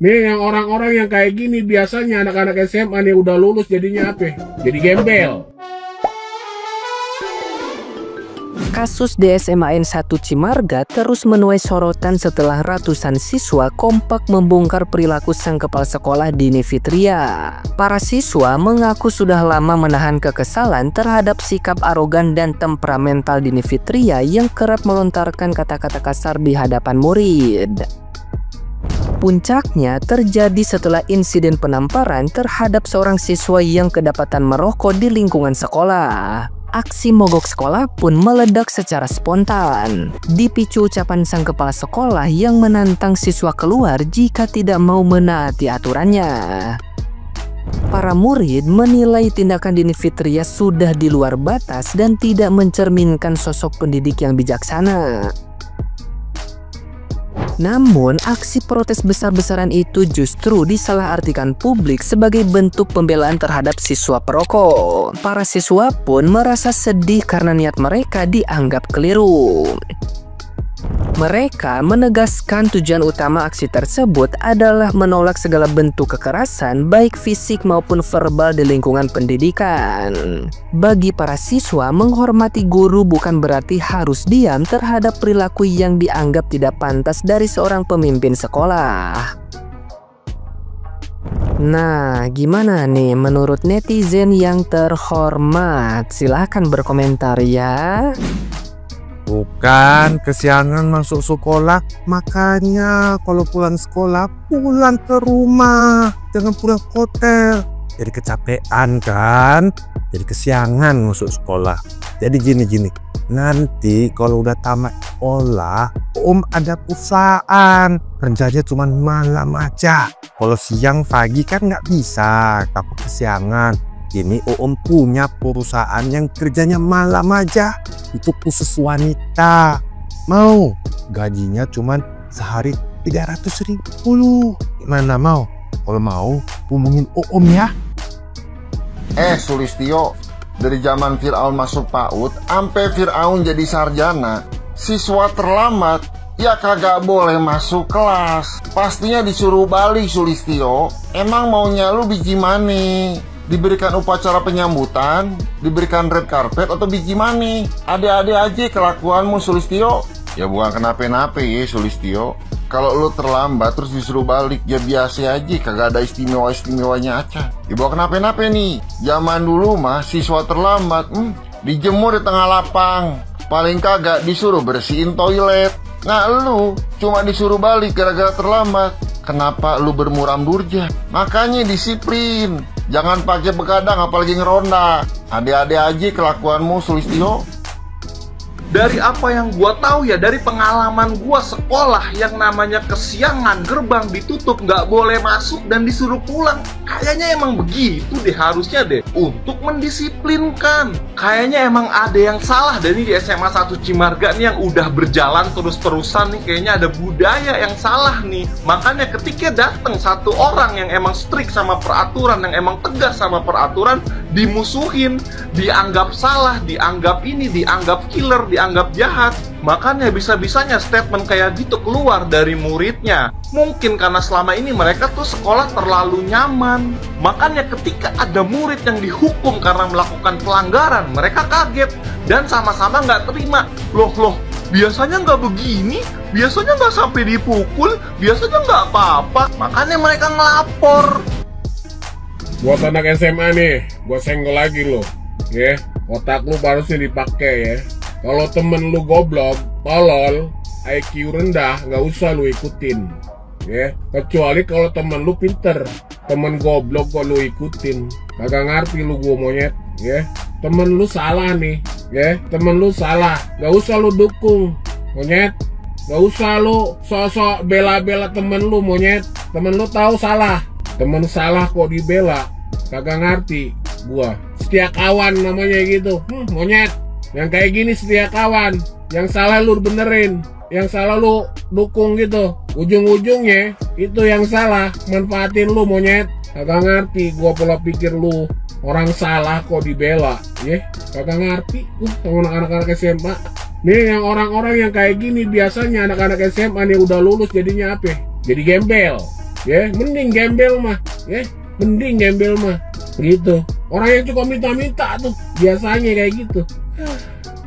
Nih yang orang-orang yang kayak gini biasanya anak-anak SMA nih udah lulus jadinya apa? Jadi gembel. Kasus di SMAN 1 Cimarga terus menuai sorotan setelah ratusan siswa kompak membongkar perilaku sang kepala sekolah Dini Fitria. Para siswa mengaku sudah lama menahan kekesalan terhadap sikap arogan dan temperamental Dini Fitria yang kerap melontarkan kata-kata kasar di hadapan murid. Puncaknya terjadi setelah insiden penamparan terhadap seorang siswa yang kedapatan merokok di lingkungan sekolah. Aksi mogok sekolah pun meledak secara spontan, dipicu ucapan sang kepala sekolah yang menantang siswa keluar jika tidak mau menaati aturannya. Para murid menilai tindakan Dini Fitria sudah di luar batas dan tidak mencerminkan sosok pendidik yang bijaksana. Namun, aksi protes besar-besaran itu justru disalahartikan publik sebagai bentuk pembelaan terhadap siswa perokok. Para siswa pun merasa sedih karena niat mereka dianggap keliru. Mereka menegaskan tujuan utama aksi tersebut adalah menolak segala bentuk kekerasan baik fisik maupun verbal di lingkungan pendidikan. Bagi para siswa, menghormati guru bukan berarti harus diam terhadap perilaku yang dianggap tidak pantas dari seorang pemimpin sekolah. Nah, gimana nih menurut netizen yang terhormat? Silahkan berkomentar ya. Bukan kesiangan masuk sekolah, makanya kalau pulang sekolah pulang ke rumah, jangan pulang ke hotel. Jadi kecapean kan, jadi kesiangan masuk sekolah. Jadi gini, nanti kalau udah tamat sekolah, ada perusahaan, kerjanya cuma malam aja. Kalau siang pagi kan nggak bisa, takut kesiangan. Ini punya perusahaan yang kerjanya malam aja, itu khusus wanita. Mau gajinya cuman sehari 300.000. Gimana mau? Kalau mau hubungin ya. Sulistio, dari zaman Fir'aun masuk PAUD sampai Fir'aun jadi sarjana, siswa terlambat ya kagak boleh masuk kelas. Pastinya disuruh balik, Sulistio. Emang maunya lu biji mani? Diberikan upacara penyambutan, diberikan red carpet, atau biji mani? Ade-ade aja kelakuanmu, Sulistio. Ya bukan kenapa-napa ya, Sulistio. Kalau lu terlambat terus disuruh balik, ya biasa aja, kagak ada istimewa-istimewanya aja. Ya bukan kenapa-napa nih. Zaman dulu mah siswa terlambat, dijemur di tengah lapang. Paling kagak disuruh bersihin toilet. Nah lu cuma disuruh balik gara-gara terlambat. Kenapa lu bermuram durja? Makanya disiplin. Jangan pakai begadang apalagi ngeronda. Ade-ade aja kelakuanmu, Sulistio. Dari apa yang gua tahu ya, dari pengalaman gua sekolah yang namanya kesiangan, gerbang ditutup, nggak boleh masuk dan disuruh pulang. Kayaknya emang begitu deh harusnya deh, untuk mendisiplinkan. Kayaknya emang ada yang salah dari di SMA 1 Cimarga nih yang udah berjalan terus-terusan nih. Kayaknya ada budaya yang salah nih. Makanya ketika datang satu orang yang emang strict sama peraturan, yang emang tegas sama peraturan, dimusuhin, dianggap salah, dianggap ini, dianggap killer, dianggap jahat. Makanya bisa-bisanya statement kayak gitu keluar dari muridnya. Mungkin karena selama ini mereka tuh sekolah terlalu nyaman. Makanya ketika ada murid yang dihukum karena melakukan pelanggaran, mereka kaget dan sama-sama nggak terima. Loh, biasanya nggak begini, biasanya nggak sampai dipukul, biasanya nggak apa-apa. Makanya mereka ngelapor. Buat anak SMA nih, gua senggol lagi lo, ya. Otak lu harusnya dipakai ya. Kalau temen lu goblok, tolol, IQ rendah, nggak usah lu ikutin, ya. Kecuali kalau temen lu pinter, temen goblok kok lu ikutin, kagak ngerti lu gua monyet, ya. Temen lu salah nih, ya. Temen lu salah, nggak usah lu dukung, monyet. Nggak usah lu sok-sok bela-bela temen lu, monyet. Temen lu tahu salah, temen salah kok dibela, kagak ngerti gua. Setia kawan namanya gitu, monyet. Yang kayak gini setia kawan. Yang salah lu benerin, yang salah lu dukung gitu. Ujung-ujungnya itu yang salah manfaatin lu, monyet. Kagak ngerti gua pola pikir lu. Orang salah kok dibela, ya. Kagak ngerti sama anak-anak SMA. Nih yang orang-orang yang kayak gini biasanya anak-anak SMA nih udah lulus jadinya apa? Jadi gembel. ya mending gembel mah, ya mending gembel mah, gitu. Orang yang cukup minta-minta tuh biasanya kayak gitu.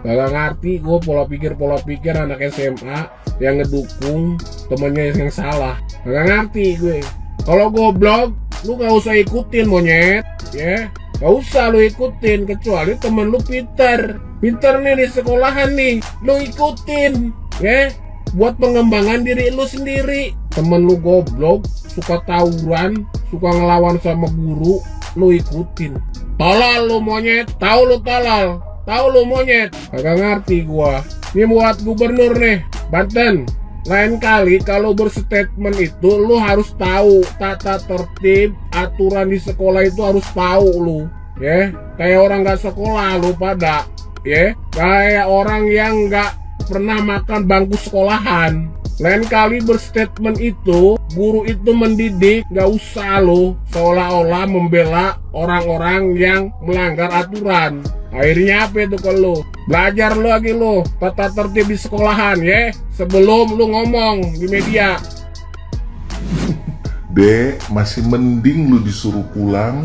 Gak ngerti gue pola pikir anak SMA yang ngedukung temennya yang salah. Gak ngerti gue. Kalau goblok, lu gak usah ikutin monyet, ya. Gak usah lu ikutin, kecuali temen lu pinter nih di sekolahan nih, lu ikutin, ya. Buat pengembangan diri lu sendiri. Temen lu goblok, suka tawuran, suka ngelawan sama guru, lu ikutin. Tolol lu monyet, tahu lu tolol, tahu lu monyet. Kagak ngerti gua. Ini buat gubernur nih, Banten. Lain kali kalau berstatement itu lu harus tahu tata tertib, aturan di sekolah itu harus tahu lu, ya. Kayak orang nggak sekolah lu pada, ya. Kayak orang yang nggak pernah makan bangku sekolahan. Lain kali berstatement itu, guru itu mendidik, gak usah lo seolah-olah membela orang-orang yang melanggar aturan. Akhirnya apa itu kalau belajar lo lagi lo tata tertib di sekolahan, ya, sebelum lu ngomong di media. Dek, masih mending lu disuruh pulang.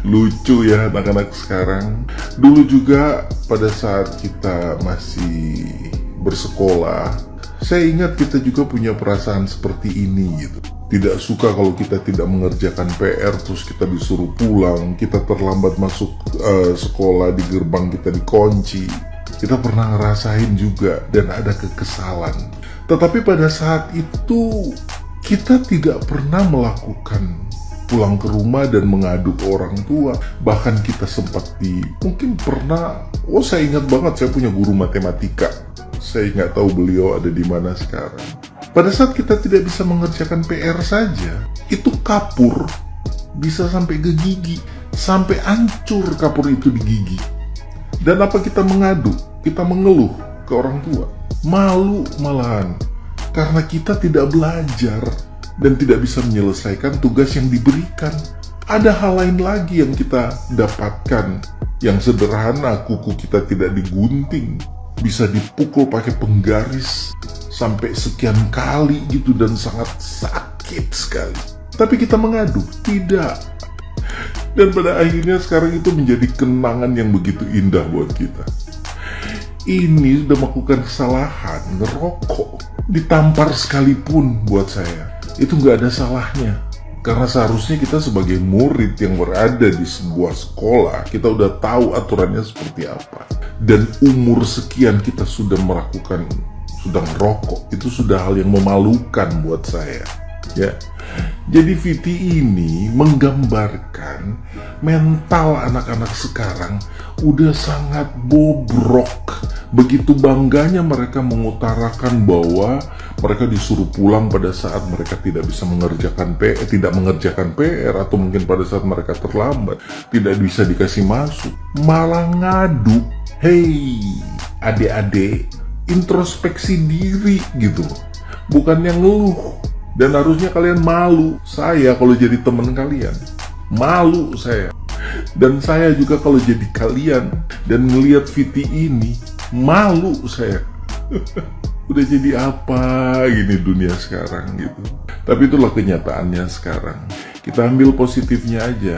Lucu ya anak-anak sekarang. Dulu juga pada saat kita masih bersekolah, saya ingat kita juga punya perasaan seperti ini gitu. Tidak suka kalau kita tidak mengerjakan PR terus kita disuruh pulang, kita terlambat masuk sekolah, di gerbang kita dikunci. Kita pernah ngerasain juga dan ada kekesalan. Tetapi pada saat itu kita tidak pernah melakukan pulang ke rumah dan mengadu ke orang tua. Bahkan kita sempat mungkin pernah, saya ingat banget, saya punya guru matematika. Saya nggak tahu beliau ada di mana sekarang. Pada saat kita tidak bisa mengerjakan PR saja, itu kapur bisa sampai ke gigi, sampai hancur kapur itu di gigi. Dan apa kita mengadu? Kita mengeluh ke orang tua. Malu malahan, karena kita tidak belajar dan tidak bisa menyelesaikan tugas yang diberikan. Ada hal lain lagi yang kita dapatkan, yang sederhana, kuku kita tidak digunting, bisa dipukul pakai penggaris sampai sekian kali gitu dan sangat sakit sekali. Tapi kita mengadu, tidak. Dan pada akhirnya sekarang itu menjadi kenangan yang begitu indah buat kita. Ini sudah melakukan kesalahan, ngerokok, ditampar sekalipun buat saya, itu nggak ada salahnya. Karena seharusnya kita sebagai murid yang berada di sebuah sekolah, kita udah tahu aturannya seperti apa. Dan umur sekian kita sudah merokok, itu sudah hal yang memalukan buat saya, ya. Jadi VT ini menggambarkan mental anak-anak sekarang udah sangat bobrok. Begitu bangganya mereka mengutarakan bahwa mereka disuruh pulang pada saat mereka tidak bisa mengerjakan PR, atau mungkin pada saat mereka terlambat, tidak bisa dikasih masuk, malah ngadu. Hei, adik-adik, introspeksi diri gitu, bukan yang ngeluh. Dan harusnya kalian malu. Saya kalau jadi teman kalian, malu saya. Dan saya juga kalau jadi kalian dan ngelihat VT ini, malu saya. Udah jadi apa gini dunia sekarang gitu. Tapi itulah kenyataannya sekarang. Kita ambil positifnya aja.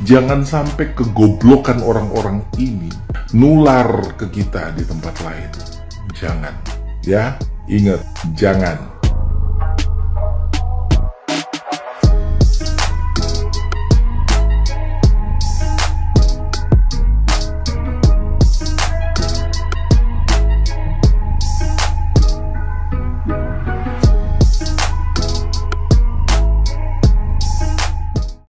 Jangan sampai kegoblokan orang-orang ini nular ke kita di tempat lain. Jangan, ya, ingat, jangan.